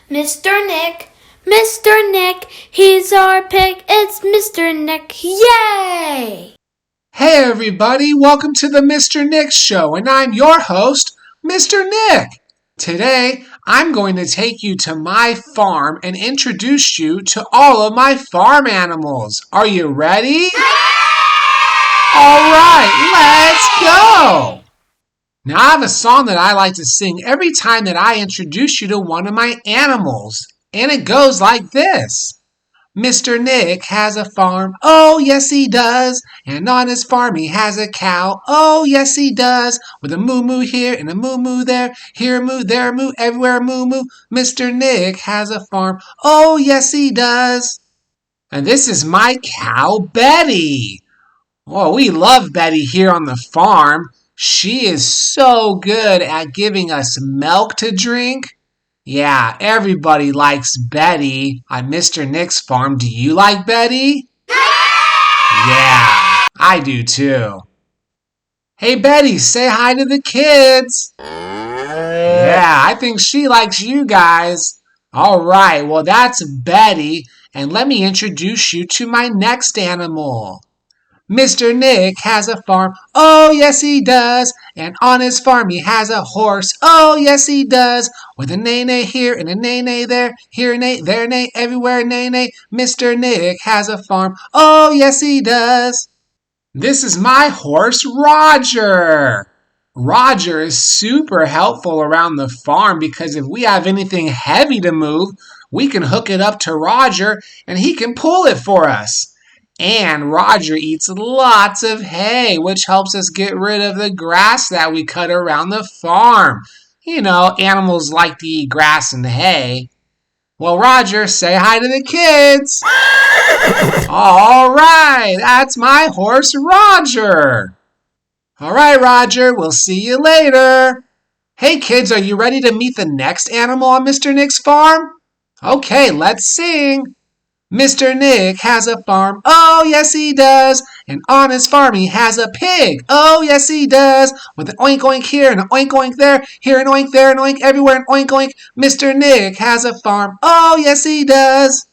Mr. Nyck, Mr. Nyck, he's our pig. It's Mr. Nyck. Yay! Hey everybody, welcome to the Mr. Nyck Show, and I'm your host, Mr. Nyck. Today, I'm going to take you to my farm and introduce you to all of my farm animals. Are you ready? All right, let's go! Now, I have a song that I like to sing every time that I introduce you to one of my animals, and it goes like this. Mr. Nyck has a farm, oh yes he does, and on his farm he has a cow, oh yes he does, with a moo-moo here and a moo-moo there, here a moo, there a moo, everywhere a moo-moo. Mr. Nyck has a farm, oh yes he does. And this is my cow, Betty. Oh, we love Betty here on the farm. She is so good at giving us milk to drink. Yeah, everybody likes Betty on Mr. Nyck's farm. Do you like Betty? Yeah, I do too. Hey Betty, say hi to the kids. Yeah, I think she likes you guys. All right, well that's Betty, and let me introduce you to my next animal. Mr. Nyck has a farm, oh yes he does, and on his farm he has a horse, oh yes he does, with a neigh-neigh here and a neigh-neigh there, here a neigh, there a neigh, everywhere a neigh-neigh. Mr. Nyck has a farm, oh yes he does. This is my horse, Roger. Roger is super helpful around the farm because if we have anything heavy to move, we can hook it up to Roger and he can pull it for us. And Roger eats lots of hay, which helps us get rid of the grass that we cut around the farm. You know, animals like to eat grass and hay. Well, Roger, say hi to the kids. All right, that's my horse, Roger. All right, Roger, we'll see you later. Hey, kids, are you ready to meet the next animal on Mr. Nyck's farm? Okay, let's sing. Mr. Nyck has a farm, oh yes he does, and on his farm he has a pig, oh yes he does, with an oink oink here and an oink oink there, here an oink, there an oink, everywhere an oink oink. Mr. Nyck has a farm, oh yes he does.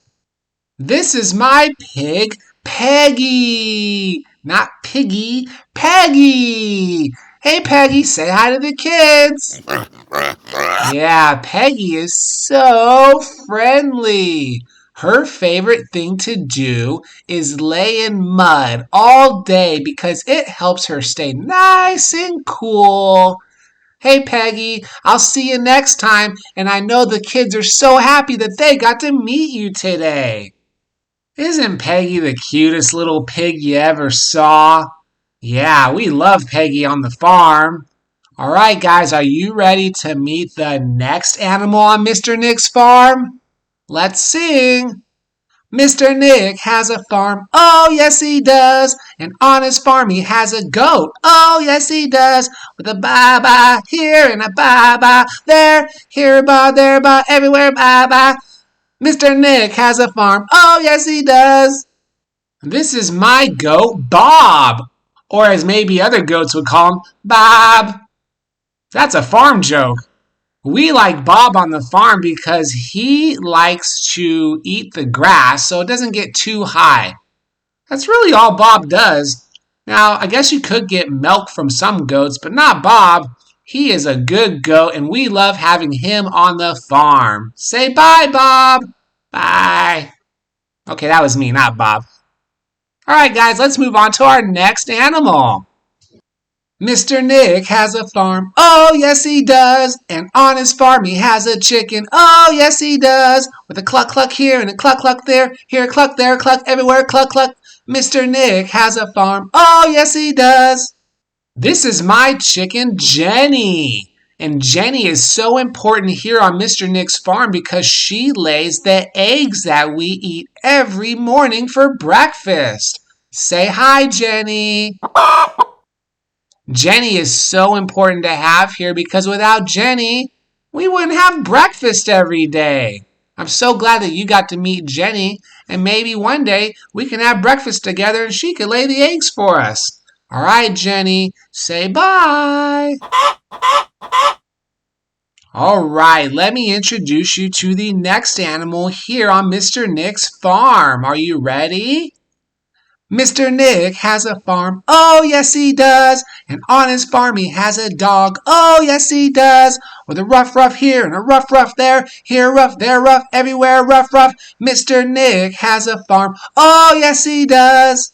This is my pig, Peggy, not Piggy, Peggy. Hey Peggy, say hi to the kids. Yeah, Peggy is so friendly. Her favorite thing to do is lay in mud all day because it helps her stay nice and cool. Hey Peggy, I'll see you next time, and I know the kids are so happy that they got to meet you today. Isn't Peggy the cutest little pig you ever saw? Yeah, we love Peggy on the farm. All right, guys, are you ready to meet the next animal on Mr. Nyck's farm? Let's sing. Mr. Nyck has a farm, oh yes he does, and on his farm he has a goat, oh yes he does, with a ba-ba here and a ba-ba there, here a ba, there a ba, everywhere ba-ba. Mr. Nyck has a farm, oh yes he does. This is my goat, Bob, or as maybe other goats would call him, Bob. That's a farm joke. We like Bob on the farm because he likes to eat the grass so it doesn't get too high. That's really all Bob does. Now, I guess you could get milk from some goats, but not Bob. He is a good goat and we love having him on the farm. Say bye, Bob. Bye. Okay, that was me, not Bob. All right, guys, let's move on to our next animal. Mr. Nyck has a farm, oh yes he does, and on his farm he has a chicken, oh yes he does, with a cluck cluck here and a cluck cluck there, here a cluck, there a cluck, everywhere cluck cluck. Mr. Nyck has a farm, oh yes he does. This is my chicken, Jenny, and Jenny is so important here on Mr. Nyck's farm because she lays the eggs that we eat every morning for breakfast. Say hi, Jenny. Jenny is so important to have here because without Jenny, we wouldn't have breakfast every day. I'm so glad that you got to meet Jenny, and maybe one day we can have breakfast together and she can lay the eggs for us. All right, Jenny, say bye. All right, let me introduce you to the next animal here on Mr. Nyck's farm. Are you ready? Mr. Nyck has a farm. Oh, yes, he does. And on his farm, he has a dog. Oh, yes, he does. With a rough, rough here and a rough, rough there. Here, rough, there, rough, everywhere, rough, rough. Mr. Nyck has a farm. Oh, yes, he does.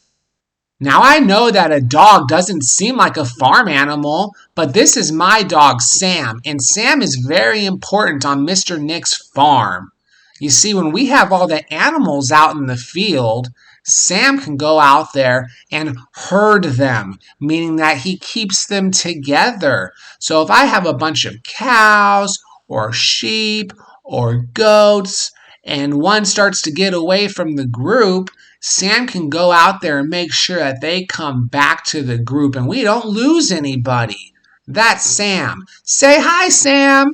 Now I know that a dog doesn't seem like a farm animal, but this is my dog Sam, and Sam is very important on Mr. Nyck's farm. You see, when we have all the animals out in the field, Sam can go out there and herd them, meaning that he keeps them together. So if I have a bunch of cows or sheep or goats, and one starts to get away from the group, Sam can go out there and make sure that they come back to the group and we don't lose anybody. That's Sam. Say hi, Sam.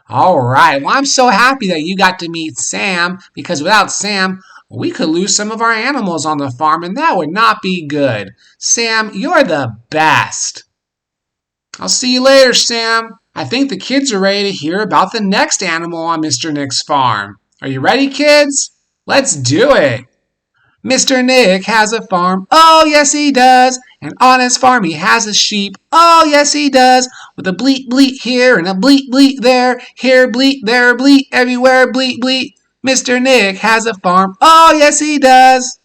All right. Well, I'm so happy that you got to meet Sam because without Sam, we could lose some of our animals on the farm and that would not be good. Sam, you're the best. I'll see you later, Sam. I think the kids are ready to hear about the next animal on Mr. Nyck's farm. Are you ready, kids? Let's do it. Mr. Nyck has a farm. Oh, yes, he does. And on his farm, he has a sheep. Oh, yes, he does. With a bleat, bleat here and a bleat, bleat there. Here, bleat, there, bleat, everywhere, bleat, bleat. Mr. Nyck has a farm. Oh, yes, he does.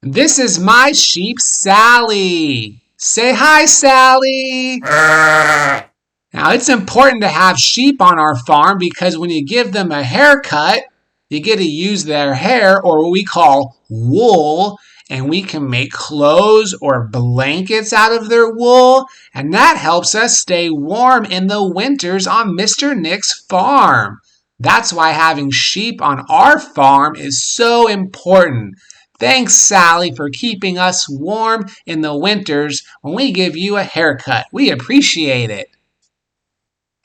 This is my sheep, Sally. Say hi, Sally. Now, it's important to have sheep on our farm because when you give them a haircut, you get to use their hair, or what we call wool, and we can make clothes or blankets out of their wool, and that helps us stay warm in the winters on Mr. Nyck's farm. That's why having sheep on our farm is so important. Thanks, Sally, for keeping us warm in the winters when we give you a haircut. We appreciate it.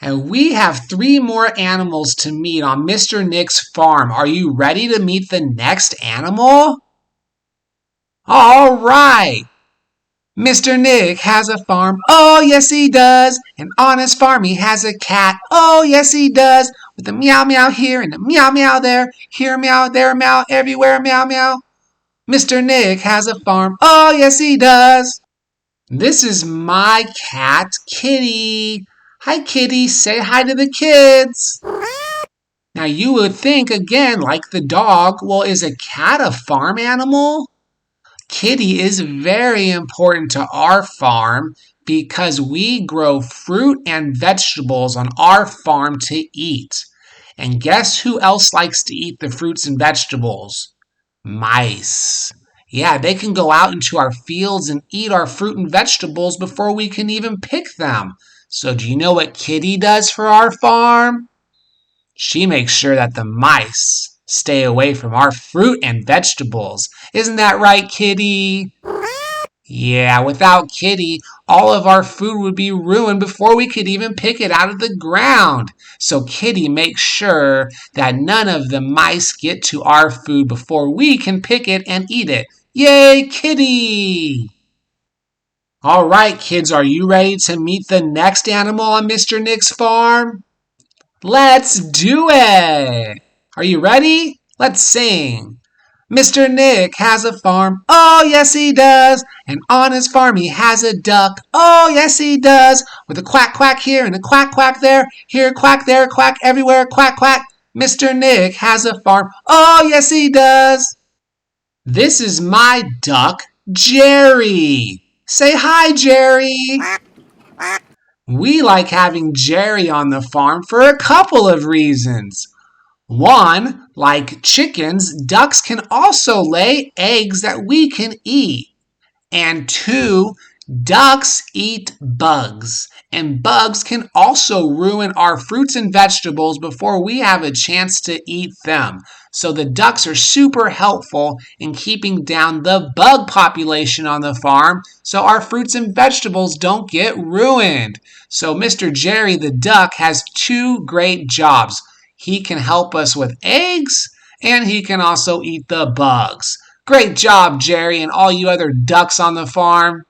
And we have 3 more animals to meet on Mr. Nyck's farm. Are you ready to meet the next animal? All right. Mr. Nyck has a farm. Oh, yes, he does. And on his farm, he has a cat. Oh, yes, he does. With a meow, meow here and a meow, meow there. Here, meow, there, meow, everywhere, meow, meow. Mr. Nyck has a farm. Oh, yes, he does. This is my cat, Kitty. Hi, Kitty. Say hi to the kids. Now, you would think, again, like the dog, well, is a cat a farm animal? Kitty is very important to our farm because we grow fruit and vegetables on our farm to eat. And guess who else likes to eat the fruits and vegetables? Mice. Yeah, they can go out into our fields and eat our fruit and vegetables before we can even pick them. So do you know what Kitty does for our farm? She makes sure that the mice stay away from our fruit and vegetables. Isn't that right, Kitty? Yeah, without Kitty, all of our food would be ruined before we could even pick it out of the ground. So Kitty makes sure that none of the mice get to our food before we can pick it and eat it. Yay, Kitty! All right, kids, are you ready to meet the next animal on Mr. Nyck's farm? Let's do it! Are you ready? Let's sing. Mr. Nyck has a farm. Oh, yes, he does. And on his farm, he has a duck. Oh, yes, he does. With a quack, quack here and a quack, quack there. Here, quack, there, quack, everywhere, quack, quack. Mr. Nyck has a farm. Oh, yes, he does. This is my duck, Jerry. Say hi, Jerry. We like having Jerry on the farm for a couple of reasons. One, like chickens, ducks can also lay eggs that we can eat. And 2, ducks eat bugs. And bugs can also ruin our fruits and vegetables before we have a chance to eat them. So the ducks are super helpful in keeping down the bug population on the farm so our fruits and vegetables don't get ruined. So Mr. Jerry the duck has 2 great jobs. He can help us with eggs, and he can also eat the bugs. Great job, Jerry, and all you other ducks on the farm.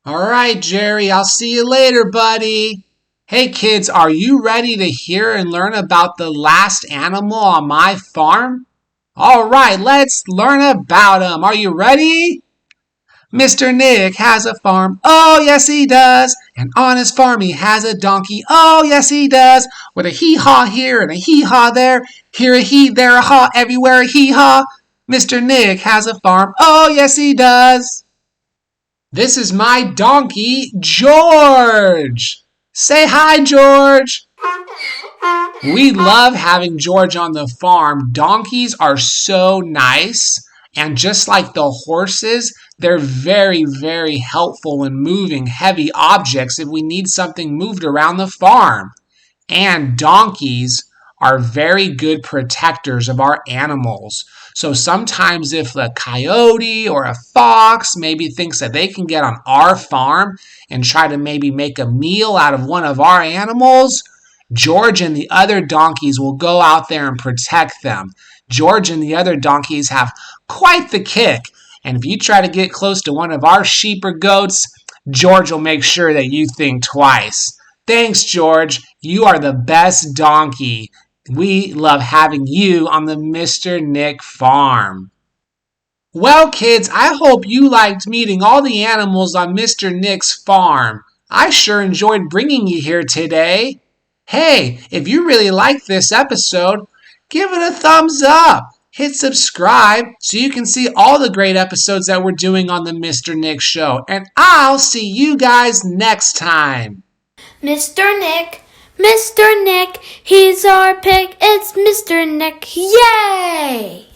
All right, Jerry, I'll see you later, buddy. Hey kids, are you ready to hear and learn about the last animal on my farm? All right, let's learn about him. Are you ready? Mr. Nyck has a farm. Oh, yes, he does. And on his farm, he has a donkey. Oh, yes, he does. With a hee-haw here and a hee-haw there. Here a hee, there a haw, everywhere a hee-haw. Mr. Nyck has a farm. Oh, yes, he does. This is my donkey, George. Say hi, George. We love having George on the farm. Donkeys are so nice. And just like the horses, they're very, very helpful in moving heavy objects if we need something moved around the farm. And donkeys are very good protectors of our animals. So sometimes if a coyote or a fox maybe thinks that they can get on our farm and try to maybe make a meal out of one of our animals, George and the other donkeys will go out there and protect them. George and the other donkeys have quite the kick. And if you try to get close to one of our sheep or goats, George will make sure that you think twice. Thanks, George. You are the best donkey. We love having you on the Mr. Nyck farm. Well, kids, I hope you liked meeting all the animals on Mr. Nyck's farm. I sure enjoyed bringing you here today. Hey, if you really liked this episode, give it a thumbs up. Hit subscribe so you can see all the great episodes that we're doing on the Mr. Nyck Show. And I'll see you guys next time. Mr. Nyck, Mr. Nyck, he's our pig. It's Mr. Nyck. Yay!